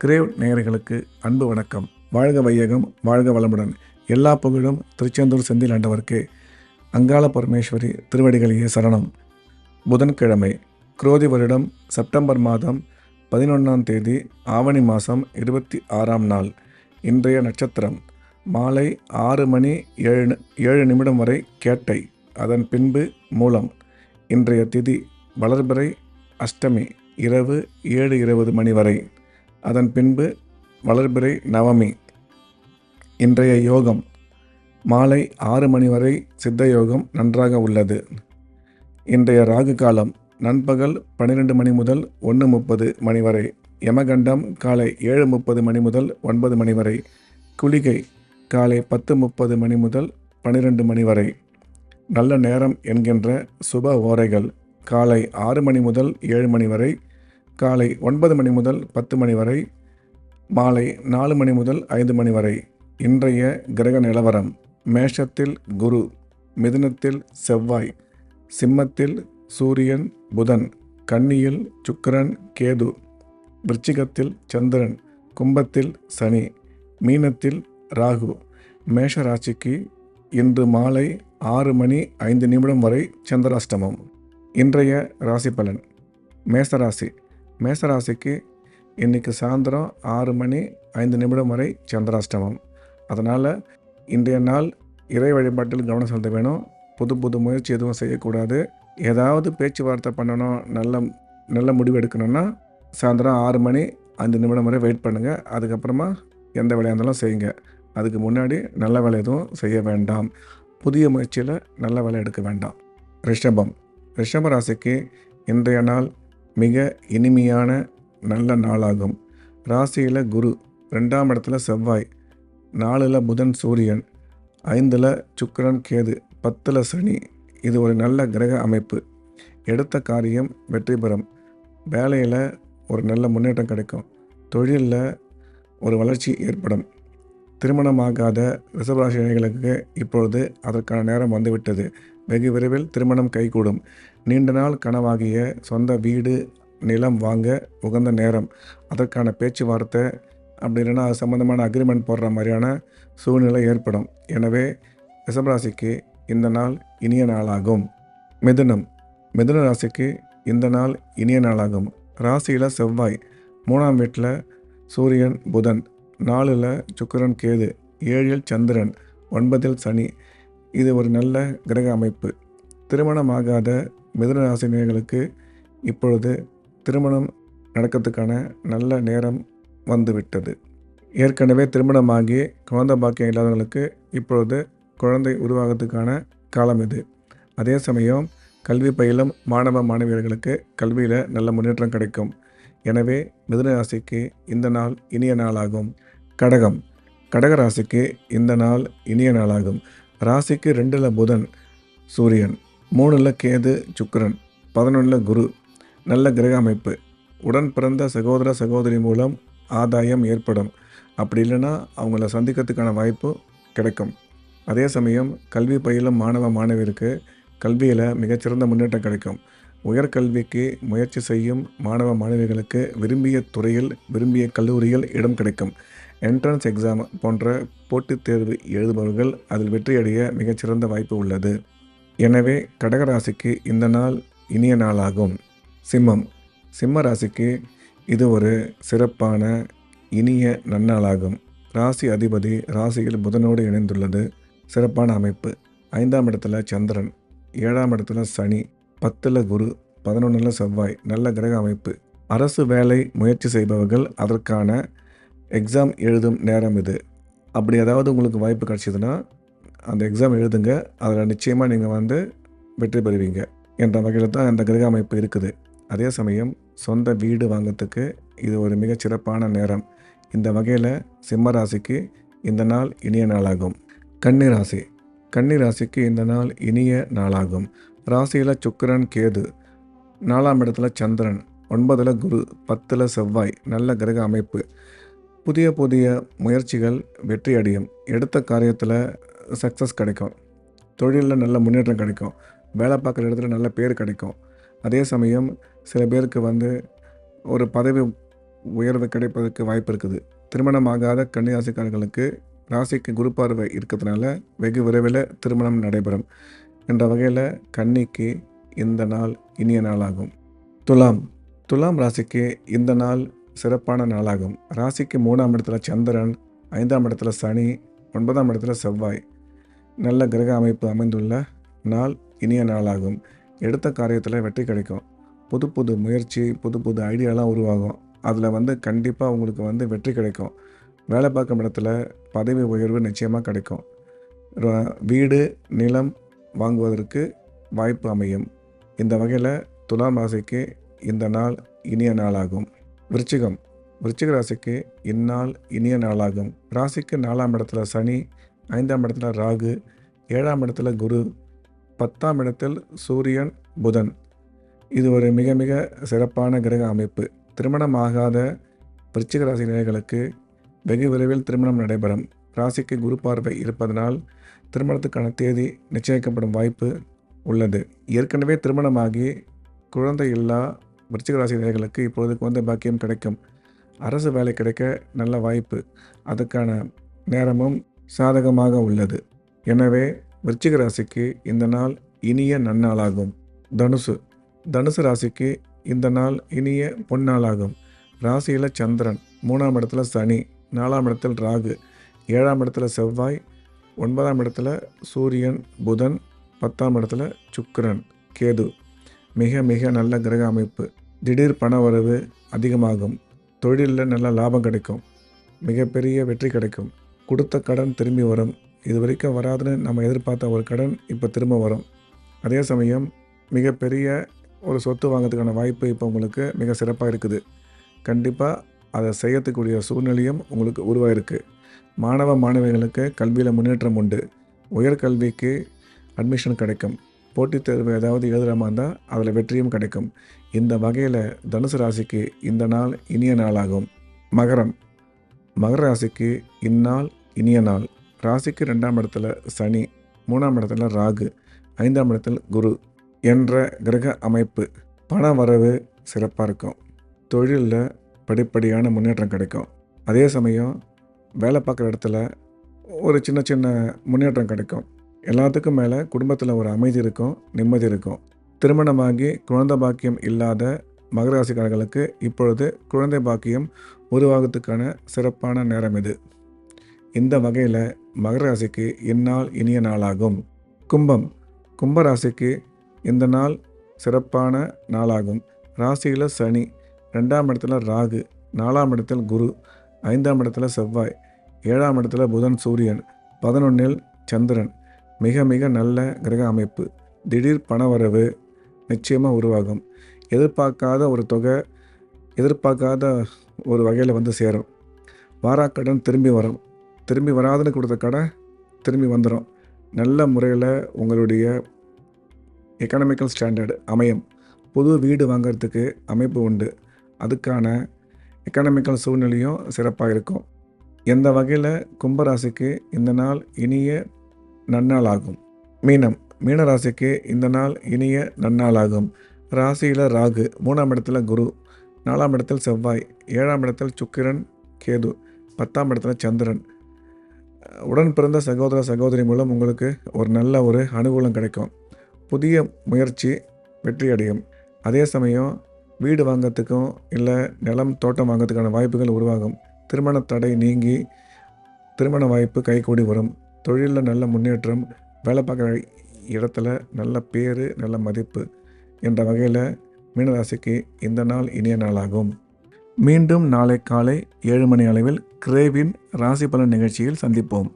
Grave நேயர்களுக்கு அன்பு வணக்கம். வாழ்க வையகம், வாழ்க வளமுடன். எல்லா புகழும் திருச்செந்தூர் செந்தில் ஆண்டவர்க்கே. அங்காள பரமேஸ்வரி திருவடிகளையே சரணம். புதன்கிழமை, குரோதி வருடம் செப்டம்பர் மாதம் 11ஆம் தேதி, ஆவணி மாதம் 26ஆம் நாள். இன்றைய நட்சத்திரம் மாலை 6 மணி 7 நிமிடம் வரை கேட்டை, அதன் பின்பு மூலம். இன்றைய திதி வளர்பிறை அஷ்டமி இரவு 7:20 மணி வரை, அதன் பின்பு வளர்பிறை நவமி. இன்றைய யோகம் மாலை 6 மணி வரை சித்த யோகம் நன்றாக உள்ளது. இன்றைய ராகு காலம் நண்பகல் 12 மணி முதல் 1:30 மணி வரை. யமகண்டம் காலை 7:30 மணி முதல் 9 மணி வரை. குளிகை காலை 10:30 மணி முதல் 12 மணி வரை. நல்ல நேரம் என்கின்ற சுப ஓரைகள் காலை 6 மணி முதல் 7 மணி வரை, காலை 9 மணி முதல் 10 மணி வரை, மாலை 4 மணி முதல் 5 மணி வரை. இன்றைய கிரக நிலவரம்: மேஷத்தில் குரு, மிதுனத்தில் செவ்வாய், சிம்மத்தில் சூரியன் புதன், கன்னியில் சுக்கிரன் கேது, விருச்சிகத்தில் சந்திரன், கும்பத்தில் சனி, மீனத்தில் ராகு. மேஷ ராசிக்கு இன்று மாலை 6 மணி 5 நிமிடம் வரை சந்திராஷ்டமம். இன்றைய ராசி பலன்: மேசராசி. மேசராசிக்கு இன்றைக்கி சாயந்தரம் 6 மணி 5 நிமிடம் வரை சந்திராஷ்டமம். அதனால் இன்றைய நாள் இறை வழிபாட்டில் கவனம் செலுத்த வேணும். புது முயற்சி எதுவும் செய்யக்கூடாது. ஏதாவது பேச்சுவார்த்தை பண்ணணும், நல்ல முடிவு எடுக்கணும்னா சாயந்தரம் 6 மணி 5 நிமிடம் வரை வெயிட் பண்ணுங்கள். அதுக்கப்புறமா எந்த வேலையாக இருந்தாலும் செய்யுங்க. அதுக்கு முன்னாடி நல்ல வேலை எதுவும் செய்ய வேண்டாம். புதிய முயற்சியில் நல்ல வேலை எடுக்க வேண்டாம். ரிஷபம். ரிஷப ராசிக்கு இன்றைய நாள் மிக இனிமையான நல்ல நாளாகும். ராசியில் குரு, 2ஆம் இடத்துல செவ்வாய், 4ல் புதன் சூரியன், 5ல் சுக்கிரன் கேது, 10ல் சனி. இது ஒரு நல்ல கிரக அமைப்பு. எடுத்த காரியம் வெற்றி பெறும். வேலையில் ஒரு நல்ல முன்னேற்றம் கிடைக்கும். தொழிலில் ஒரு வளர்ச்சி ஏற்படும். திருமணமாகாத ரிஷபராசினியர்களுக்கு இப்பொழுது அதற்கான நேரம் வந்துவிட்டது. வெகு விரைவில் திருமணம் கைகூடும். நீண்ட நாள் கனவாகிய சொந்த வீடு நிலம் வாங்க உகந்த நேரம். அதற்கான பேச்சுவார்த்தை அப்படி இல்லைன்னா அது சம்மந்தமான அக்ரிமெண்ட் போடுற மாதிரியான சூழ்நிலை ஏற்படும். எனவே ரிஷபராசிக்கு இந்த நாள் இனிய நாளாகும். மிதுனம். மிதுன ராசிக்கு இந்த நாள் இனிய நாளாகும். ராசியில் செவ்வாய், 3ஆம் வீட்டில் சூரியன் புதன், 4ல் சுக்கிரன் கேது, 7ல் சந்திரன், 9ல் சனி. இது ஒரு நல்ல கிரக அமைப்பு. திருமணமாகாத மிதுன ராசினியர்களுக்கு இப்பொழுது திருமணம் நடக்கிறதுக்கான நல்ல நேரம் வந்துவிட்டது. ஏற்கனவே திருமணமாகி குழந்தை பாக்கியம் இல்லாதவர்களுக்கு இப்பொழுது குழந்தை உருவாகிறதுக்கான காலம் இது. அதே சமயம் கல்வி பயிலும் மாணவ மாணவியர்களுக்கு கல்வியில் நல்ல முன்னேற்றம் கிடைக்கும். எனவே மிதுன ராசிக்கு இந்த நாள் இனிய நாளாகும். கடகம். கடக ராசிக்கு இந்த நாள் இனிய நாளாகும். ராசிக்கு 2ல் புதன் சூரியன், 3ல் கேது சுக்கிரன், 11ல் குரு. நல்ல கிரக அமைப்பு. உடன் பிறந்த சகோதர சகோதரி மூலம் ஆதாயம் ஏற்படும். அப்படி இல்லைன்னா அவங்கள சந்திக்கிறதுக்கான வாய்ப்பு கிடைக்கும். அதே சமயம் கல்வி பயிலும் மாணவ மாணவியருக்கு கல்வியில் மிகச்சிறந்த முன்னேற்றம் கிடைக்கும். உயர்கல்விக்கு முயற்சி செய்யும் மாணவ மாணவிகளுக்கு விரும்பிய துறையில் விரும்பிய கல்லூரியில் இடம் கிடைக்கும். என்ட்ரன்ஸ் எக்ஸாம் போன்ற போட்டித் தேர்வு எழுதுபவர்கள் அதில் வெற்றியடைய மிகச்சிறந்த வாய்ப்பு உள்ளது. எனவே கடகராசிக்கு இந்த நாள் இனிய நாளாகும். சிம்மம். சிம்ம ராசிக்கு இது ஒரு சிறப்பான இனிய நன்னாளாகும். ராசி அதிபதி ராசியில் புதனோடு இணைந்துள்ளது. சிறப்பான அமைப்பு. 5ஆம் இடத்துல சந்திரன், 7ஆம் இடத்துல சனி, 10ல் குரு, 11ல் செவ்வாய். நல்ல கிரக அமைப்பு. அரசு வேலை முயற்சி செய்பவர்கள் அதற்கான எக்ஸாம் எழுதும் நேரம் இது. அப்படி ஏதாவது உங்களுக்கு வாய்ப்பு கிடச்சிதுன்னா அந்த எக்ஸாம் எழுதுங்க. அதில் நிச்சயமாக நீங்கள் வெற்றி பெறுவீங்க என்ற வகையில் தான் அந்த கிரக அமைப்பு இருக்குது. அதே சமயம் சொந்த வீடு வாங்கிறதுக்கு இது ஒரு மிகச்சிறப்பான நேரம். இந்த வகையில் சிம்ம ராசிக்கு இந்த நாள் இனிய நாளாகும். கன்னி ராசி. கன்னி ராசிக்கு இந்த நாள் இனிய நாளாகும். ராசியில் சுக்கிரன் கேது, 4ஆம் இடத்துல சந்திரன், 9ல் குரு, 10ல் செவ்வாய். நல்ல கிரக அமைப்பு. புதிய முயற்சிகள் வெற்றி அடையும். எடுத்த காரியத்தில் சக்ஸஸ் கிடைக்கும். தொழிலில் நல்ல முன்னேற்றம் கிடைக்கும். வேலை பார்க்குற இடத்துல நல்ல பேர் கிடைக்கும். அதே சமயம் சில பேருக்கு ஒரு பதவி உயர்வு கிடைப்பதற்கு வாய்ப்பு இருக்குது. திருமணமாகாத கன்னிராசிக்காரர்களுக்கு ராசிக்கு குரு பார்வை இருக்கிறதுனால வெகு விரைவில் திருமணம் நடைபெறும். என்ற வகையில் கன்னிக்கு இந்த நாள் இனிய நாளாகும். துலாம் துலாம் ராசிக்கு இந்த நாள் சிறப்பான நாளாகும். ராசிக்கு 3ஆம் இடத்துல சந்திரன், 5ஆம் இடத்துல சனி, 9ஆம் இடத்துல செவ்வாய் நல்ல கிரக அமைப்பு அமைந்துள்ள நாள் இனிய நாளாகும். எடுத்த காரியத்தில் வெற்றி கிடைக்கும். புது புது முயற்சி, புது புது ஐடியாலாம் உருவாகும். அதில் கண்டிப்பாக உங்களுக்கு வெற்றி கிடைக்கும். வேலை பார்க்கும் இடத்துல பதவி உயர்வு நிச்சயமாக கிடைக்கும். வீடு, நிலம் வாங்குவதற்கு வாய்ப்பு அமையும். இந்த வகையில் துலாம் ராசிக்கு இந்த நாள் இனிய நாளாகும். விருச்சிக ராசிக்கு இந்நாள் இனிய நாளாகும். ராசிக்கு 4ஆம் இடத்துல சனி, 5ஆம் இடத்துல ராகு, 7ஆம் இடத்துல குரு, 10ஆம் இடத்தில் சூரியன், புதன். இது ஒரு மிக மிக சிறப்பான கிரக அமைப்பு. திருமணமாகாத விருச்சிக ராசி நேயர்களுக்கு வெகு விரைவில் திருமணம் நடைபெறும். ராசிக்கு குரு பார்வை இருப்பதனால் திருமணத்துக்கான தேதி நிச்சயிக்கப்படும் வாய்ப்பு உள்ளது. ஏற்கனவே திருமணமாகி குழந்தை இல்லா விருச்சிக ராசி நேயர்களுக்கு இப்பொழுது குழந்தை பாக்கியம் கிடைக்கும். அரசு வேலை கிடைக்க நல்ல வாய்ப்பு, அதுக்கான நேரமும் சாதகமாக உள்ளது. எனவே விருச்சிக ராசிக்கு இந்த நாள் இனிய நன்னாளாகும். தனுசு ராசிக்கு இந்த நாள் இனிய பொன்னாளாகும். ராசியில் சந்திரன், 3ஆம் இடத்துல சனி, 4ஆம் இடத்தில் ராகு, 7ஆம் இடத்துல செவ்வாய், 9ஆம் இடத்துல சூரியன், புதன், 10ஆம் இடத்துல சுக்கிரன், கேது. மிக மிக நல்ல கிரக அமைப்பு. திடீர் பண வரவு அதிகமாகும். தொழிலில் நல்ல லாபம் கிடைக்கும். மிகப்பெரிய வெற்றி கிடைக்கும். கொடுத்த கடன் திரும்பி வரும். இது வரைக்கும் வராதுன்னு நம்ம எதிர்பார்த்த ஒரு கடன் இப்போ திரும்ப வரும். அதே சமயம் மிகப்பெரிய ஒரு சொத்து வாங்கிறதுக்கான வாய்ப்பு இப்போ உங்களுக்கு மிக சிறப்பாக இருக்குது. கண்டிப்பாக அதை செய்யக்கூடிய சூழ்நிலையும் உங்களுக்கு உருவாயிருக்கு. மாணவிகளுக்கு கல்வியில் முன்னேற்றம் உண்டு. உயர்கல்விக்கு அட்மிஷன் கிடைக்கும். போட்டித் தேர்வு ஏதாவது எழுதுகிற இருந்தால் அதில் வெற்றியும் கிடைக்கும். இந்த வகையில் தனுசு ராசிக்கு இந்த நாள் இனிய நாளாகும். மகர ராசிக்கு இந்நாள் இனிய நாள். ராசிக்கு 2ஆம் இடத்துல சனி, 3ஆம் இடத்துல ராகு, 5ஆம் இடத்தில் குரு என்ற கிரக அமைப்பு. பண வரவு சிறப்பாக இருக்கும். தொழிலில் படிப்படியான முன்னேற்றம் கிடைக்கும். அதே சமயம் வேலை பார்க்குற இடத்துல ஒரு சின்ன சின்ன முன்னேற்றம் கிடைக்கும். எல்லாத்துக்கும் மேலே குடும்பத்தில் ஒரு அமைதி இருக்கும், நிம்மதி இருக்கும். திருமணமாகி குழந்தை பாக்கியம் இல்லாத மகர ராசிக்காரர்களுக்கு இப்பொழுது குழந்தை பாக்கியம் உருவாகிறதுக்கான சிறப்பான நேரம் இது. இந்த வகையில் மகர ராசிக்கு இந்நாள் இனிய நாளாகும். கும்ப ராசிக்கு இந்த நாள் சிறப்பான நாளாகும். ராசியில் சனி, 2ஆம் இடத்துல ராகு, 4ஆம் இடத்தில் குரு, 5ஆம் இடத்துல செவ்வாய், 7ஆம் இடத்துல புதன், சூரியன், 11இல் சந்திரன். மிக மிக நல்ல கிரக அமைப்பு. திடீர் பணவரவு நிச்சயமாக உருவாகும். எதிர்பார்க்காத ஒரு தொகை எதிர்பார்க்காத ஒரு வகையில் சேரும். வாராக்கடன் திரும்பி வரும். திரும்பி வராதுன்னு கொடுத்த கடன் திரும்பி வந்துடும். நல்ல முறையில் உங்களுடைய எக்கனாமிக்கல் ஸ்டாண்டர்டு அமையும். புது வீடு வாங்கிறதுக்கு அமைப்பு உண்டு. அதுக்கான எக்கனாமிக்கல் சூழ்நிலையும் சிறப்பாக இருக்கும். எந்த வகையில் கும்பராசிக்கு இந்த நாள் இனிய நன்னாளாகும். மீன ராசிக்கு இந்த நாள் இனிய நன்னாளாகும். ராசியில் ராகு, 3ஆம் இடத்துல குரு, 4ஆம் இடத்தில் செவ்வாய், 7ஆம் இடத்தில் சுக்கிரன், கேது, 10ஆம் இடத்துல சந்திரன். உடன் பிறந்த சகோதர சகோதரி மூலம் உங்களுக்கு ஒரு நல்ல ஒரு அனுகூலம் கிடைக்கும். புதிய முயற்சி வெற்றி அடையும். அதே சமயம் வீடு வாங்கிறதுக்கும் இல்லை நிலம் தோட்டம் வாங்கிறதுக்கான வாய்ப்புகள் உருவாகும். திருமண தடை நீங்கி திருமண வாய்ப்பு கைகூடி வரும். தொழிலில் நல்ல முன்னேற்றம், வேலை பார்க்குற இடத்துல நல்ல பேர், நல்ல மதிப்பு என்ற வகையில் மீனராசிக்கு இந்த நாள் இனிய நாளாகும். மீண்டும் நாளை காலை 7 மணி அளவில் கிரேவின் ராசி பலன் நிகழ்ச்சியில் சந்திப்போம்.